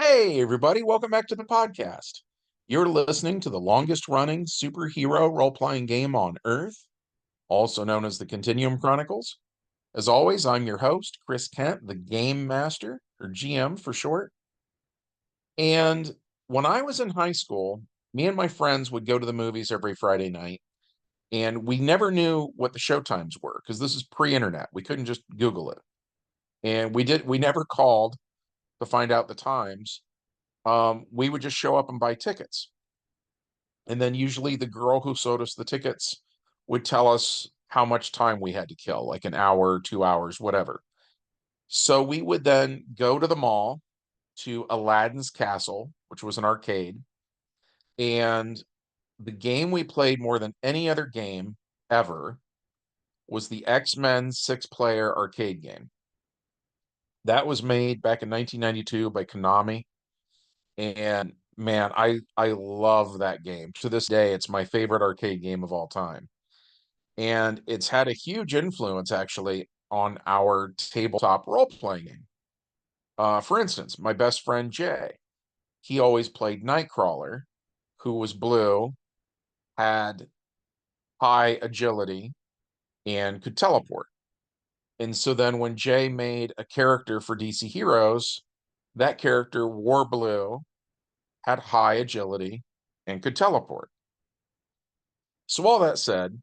Hey, everybody, welcome back to the podcast. You're listening to the longest running superhero role playing game on Earth, also known as the Continuum Chronicles. As always, I'm your host, Chris Kent, the Game Master, or GM for short. And when I was in high school, me and my friends would go to the movies every Friday night, and we never knew what the show times were because this is pre internet. We couldn't just Google it. And we never called to find out the times. We would just show up and buy tickets. And then usually the girl who sold us the tickets would tell us how much time we had to kill, like an hour, 2 hours, whatever. So we would then go to the mall to Aladdin's Castle, which was an arcade. And the game we played more than any other game ever was the X-Men six-player arcade game. That was made back in 1992 by Konami. And man, I love that game. To this day, it's my favorite arcade game of all time. And it's had a huge influence actually on our tabletop role-playing game. For instance, my best friend Jay, he always played Nightcrawler, who was blue, had high agility, and could teleport. And so then when Jay made a character for DC Heroes, that character wore blue, had high agility, and could teleport. So all that said,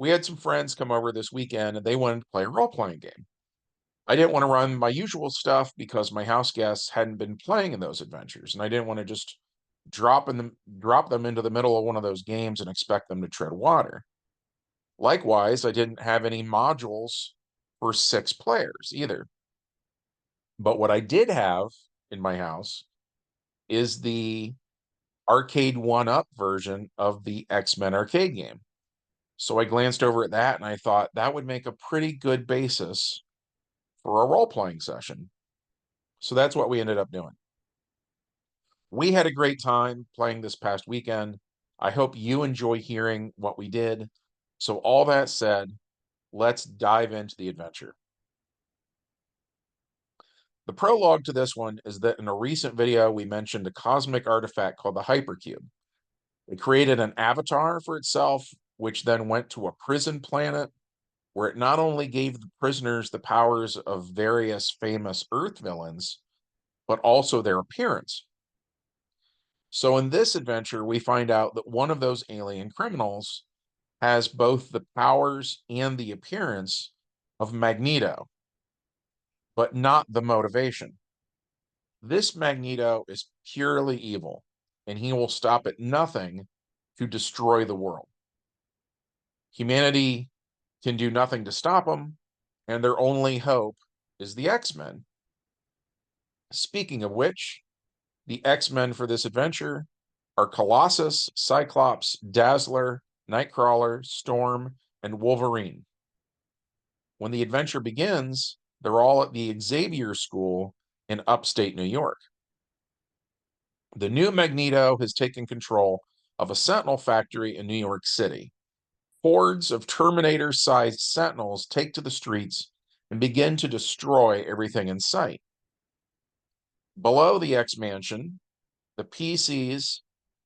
we had some friends come over this weekend and they wanted to play a role-playing game. I didn't want to run my usual stuff because my house guests hadn't been playing in those adventures, and I didn't want to just drop them into the middle of one of those games and expect them to tread water. Likewise, I didn't have any modules for 6 players either. But what I did have in my house is the arcade one-up version of the X-Men arcade game. So I glanced over at that and I thought that would make a pretty good basis for a role-playing session. So that's what we ended up doing. We had a great time playing this past weekend. I hope you enjoy hearing what we did. So, all that said, let's dive into the adventure. The prologue to this one is that in a recent video, we mentioned a cosmic artifact called the Hypercube. It created an avatar for itself, which then went to a prison planet where it not only gave the prisoners the powers of various famous Earth villains, but also their appearance. So in this adventure, we find out that one of those alien criminals has both the powers and the appearance of Magneto, but not the motivation. This Magneto is purely evil, and he will stop at nothing to destroy the world. Humanity can do nothing to stop him, and their only hope is the X-Men. Speaking of which, the X-Men for this adventure are Colossus, Cyclops, Dazzler, Nightcrawler, Storm, and Wolverine. When the adventure begins, they're all at the Xavier School in upstate New York. The new Magneto has taken control of a Sentinel factory in New York City. Hordes of Terminator-sized Sentinels take to the streets and begin to destroy everything in sight. Below the X-Mansion, the PCs,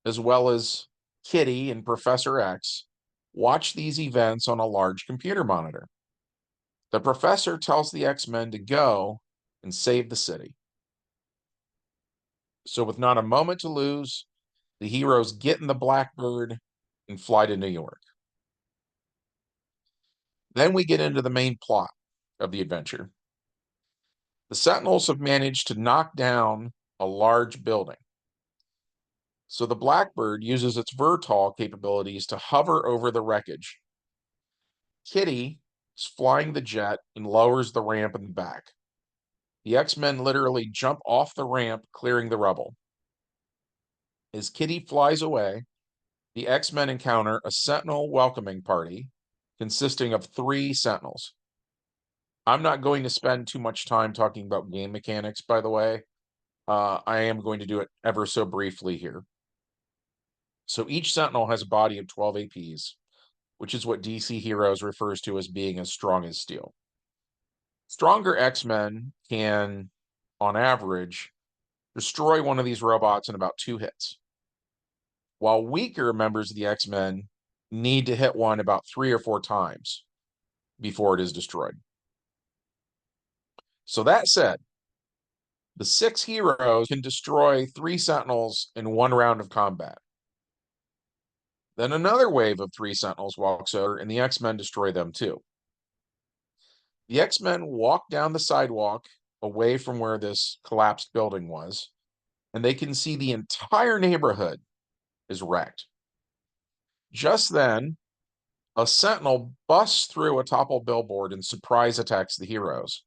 as well as Kitty and Professor X, watch these events on a large computer monitor. The professor tells the X-Men to go and save the city. So with not a moment to lose, the heroes get in the Blackbird and fly to New York. Then we get into the main plot of the adventure. The Sentinels have managed to knock down a large building. So the Blackbird uses its VERTOL capabilities to hover over the wreckage. Kitty is flying the jet and lowers the ramp in the back. The X-Men literally jump off the ramp, clearing the rubble. As Kitty flies away, the X-Men encounter a Sentinel welcoming party consisting of 3 Sentinels. I'm not going to spend too much time talking about game mechanics, by the way. I am going to do it ever so briefly here. So each Sentinel has a body of 12 APs, which is what DC Heroes refers to as being as strong as steel. Stronger X-Men can, on average, destroy one of these robots in about 2 hits, while weaker members of the X-Men need to hit one about 3 or 4 times before it is destroyed. So that said, the 6 heroes can destroy 3 Sentinels in 1 round of combat. Then another wave of 3 Sentinels walks over, and the X-Men destroy them too. The X-Men walk down the sidewalk away from where this collapsed building was, and they can see the entire neighborhood is wrecked. Just then, a Sentinel busts through a toppled billboard and surprise attacks the heroes.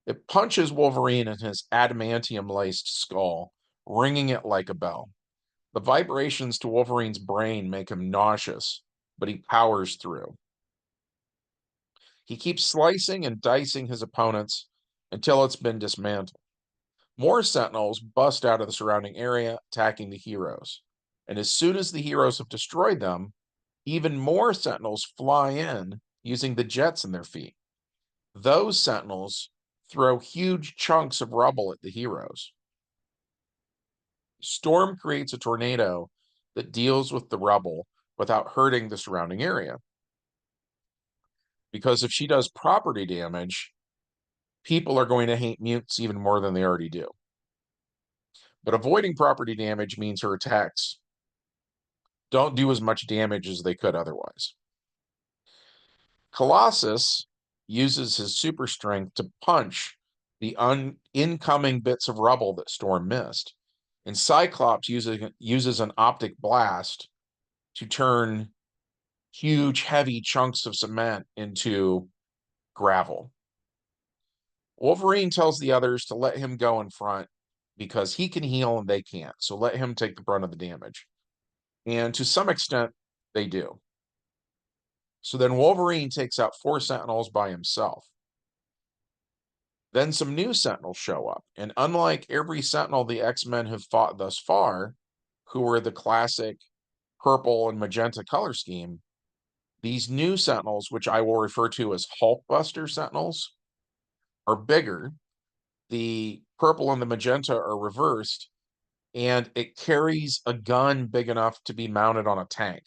It punches Wolverine in his adamantium-laced skull, ringing it like a bell. The vibrations to Wolverine's brain make him nauseous, but he powers through. He keeps slicing and dicing his opponents until it's been dismantled. More Sentinels bust out of the surrounding area, attacking the heroes. And as soon as the heroes have destroyed them, even more Sentinels fly in using the jets in their feet. Those Sentinels throw huge chunks of rubble at the heroes. Storm creates a tornado that deals with the rubble without hurting the surrounding area. Because if she does property damage, people are going to hate mutants even more than they already do. But avoiding property damage means her attacks don't do as much damage as they could otherwise. Colossus uses his super strength to punch the incoming bits of rubble that Storm missed. And Cyclops uses an optic blast to turn huge, heavy chunks of cement into gravel. Wolverine tells the others to let him go in front because he can heal and they can't. So let him take the brunt of the damage. And to some extent, they do. So then Wolverine takes out 4 Sentinels by himself. Then some new Sentinels show up. And unlike every Sentinel the X-Men have fought thus far, who were the classic purple and magenta color scheme, these new Sentinels, which I will refer to as Hulkbuster Sentinels, are bigger. The purple and the magenta are reversed, and it carries a gun big enough to be mounted on a tank.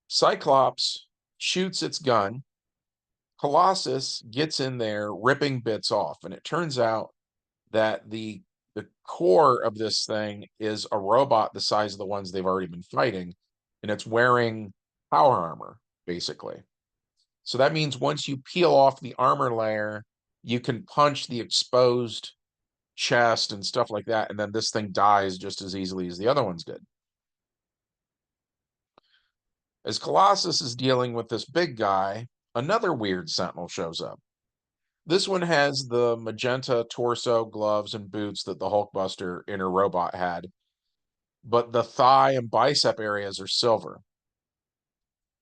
Cyclops shoots its gun. Colossus gets in there, ripping bits off, and it turns out that the core of this thing is a robot the size of the ones they've already been fighting, and it's wearing power armor, basically. So that means once you peel off the armor layer, you can punch the exposed chest and stuff like that, and then this thing dies just as easily as the other ones did. As Colossus is dealing with this big guy, another weird Sentinel shows up. This one has the magenta torso, gloves, and boots that the Hulkbuster inner robot had, but the thigh and bicep areas are silver.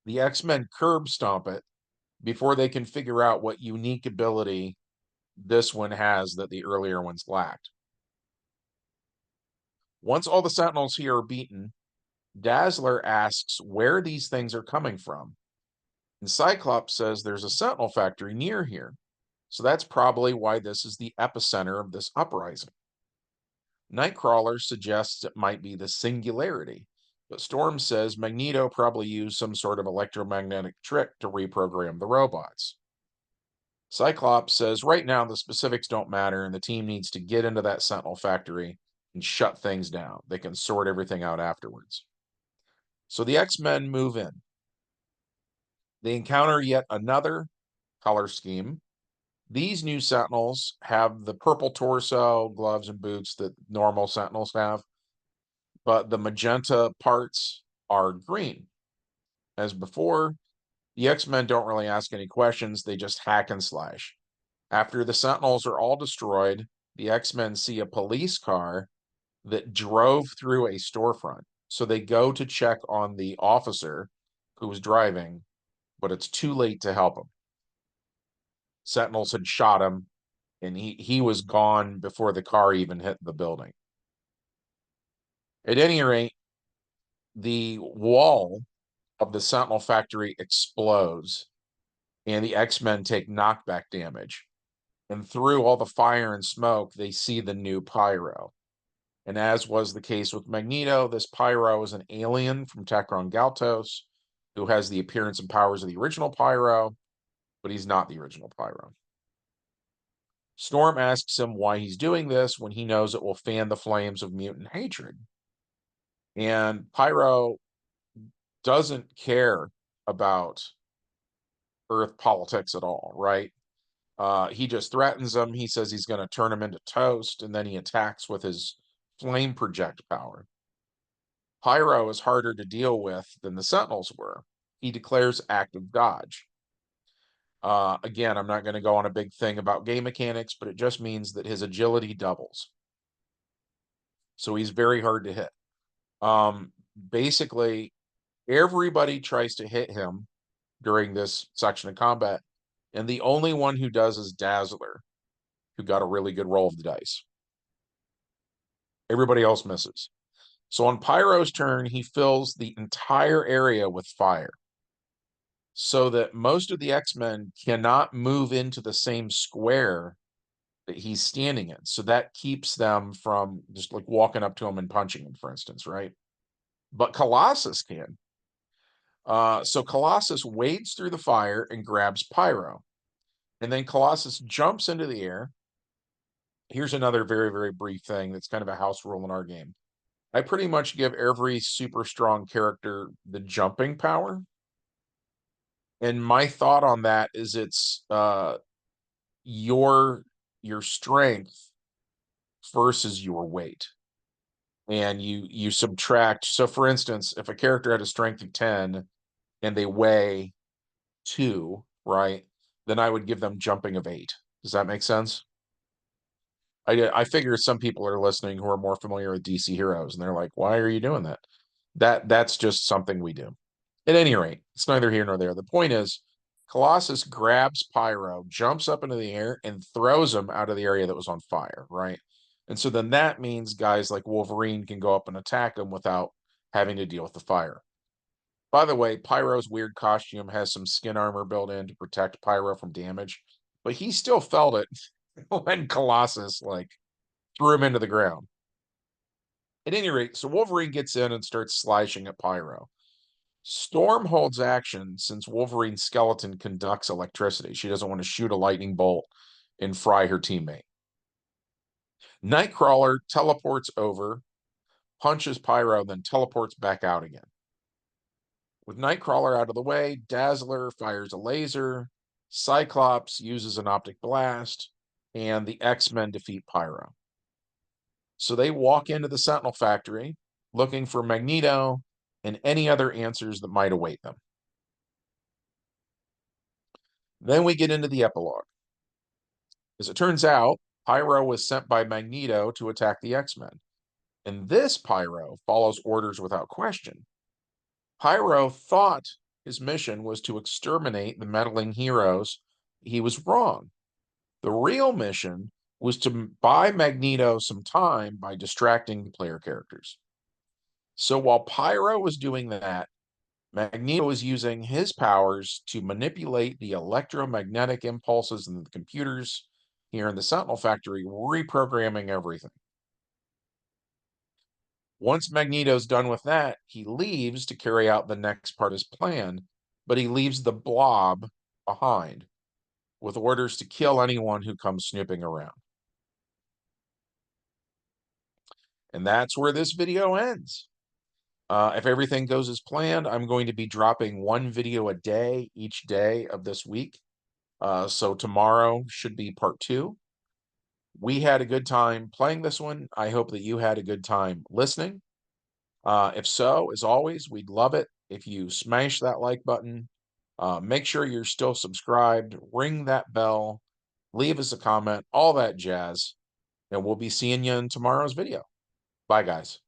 The X-Men curb stomp it before they can figure out what unique ability this one has that the earlier ones lacked. Once all the Sentinels here are beaten, Dazzler asks where these things are coming from. And Cyclops says there's a Sentinel factory near here. So that's probably why this is the epicenter of this uprising. Nightcrawler suggests it might be the Singularity, but Storm says Magneto probably used some sort of electromagnetic trick to reprogram the robots. Cyclops says right now the specifics don't matter and the team needs to get into that Sentinel factory and shut things down. They can sort everything out afterwards. So the X-Men move in. They encounter yet another color scheme. These new Sentinels have the purple torso, gloves, and boots that normal Sentinels have, but the magenta parts are green. As before, the X-Men don't really ask any questions, they just hack and slash. After the Sentinels are all destroyed, the X-Men see a police car that drove through a storefront. So they go to check on the officer who was driving, but it's too late to help him. Sentinels had shot him, and he was gone before the car even hit the building. At any rate, the wall of the Sentinel factory explodes, and the X-Men take knockback damage. And through all the fire and smoke, they see the new Pyro. And as was the case with Magneto, this Pyro is an alien from Tachyon Galtos who has the appearance and powers of the original Pyro, but he's not the original Pyro. Storm asks him why he's doing this when he knows it will fan the flames of mutant hatred. And Pyro doesn't care about Earth politics at all, right? He just threatens him. He says he's going to turn him into toast, and then he attacks with his flame project power. Pyro is harder to deal with than the Sentinels were. He declares active dodge. Again, I'm not going to go on a big thing about game mechanics, but it just means that his agility doubles. So he's very hard to hit. Basically, everybody tries to hit him during this section of combat, and the only one who does is Dazzler, who got a really good roll of the dice. Everybody else misses. So on Pyro's turn, he fills the entire area with fire, so that most of the X-Men cannot move into the same square that he's standing in. So that keeps them from just like walking up to him and punching him, for instance, right? But Colossus can. So Colossus wades through the fire and grabs Pyro. And then Colossus jumps into the air. Here's another very, very brief thing that's kind of a house rule in our game. I pretty much give every super strong character the jumping power. And my thought on that is it's your strength versus your weight. And you subtract. So for instance, if a character had a strength of 10 and they weigh 2, right? Then I would give them jumping of 8. Does that make sense? I figure some people are listening who are more familiar with DC Heroes, and they're like, "Why are you doing that?" That's just something we do. At any rate, it's neither here nor there. The point is, Colossus grabs Pyro, jumps up into the air, and throws him out of the area that was on fire, right? And so then that means guys like Wolverine can go up and attack him without having to deal with the fire. By the way, Pyro's weird costume has some skin armor built in to protect Pyro from damage, but he still felt it when Colossus like threw him into the ground. At any rate, so Wolverine gets in and starts slashing at Pyro. Storm holds action since Wolverine's skeleton conducts electricity. She doesn't want to shoot a lightning bolt and fry her teammate. Nightcrawler teleports over, punches Pyro, then teleports back out again. With Nightcrawler out of the way, Dazzler fires a laser, Cyclops uses an optic blast, and the X-Men defeat Pyro. So they walk into the Sentinel factory looking for Magneto and any other answers that might await them. Then we get into the epilogue. As it turns out, Pyro was sent by Magneto to attack the X-Men. And this Pyro follows orders without question. Pyro thought his mission was to exterminate the meddling heroes. He was wrong. The real mission was to buy Magneto some time by distracting the player characters. So while Pyro was doing that, Magneto was using his powers to manipulate the electromagnetic impulses in the computers here in the Sentinel factory, reprogramming everything. Once Magneto's done with that, he leaves to carry out the next part of his plan, but he leaves the Blob behind with orders to kill anyone who comes snooping around. And that's where this video ends. If everything goes as planned, I'm going to be dropping one video a day each day of this week. So tomorrow should be part 2. We had a good time playing this one. I hope that you had a good time listening. If so, as always, we'd love it if you smash that like button. Make sure you're still subscribed, ring that bell, leave us a comment, all that jazz, and we'll be seeing you in tomorrow's video. Bye, guys.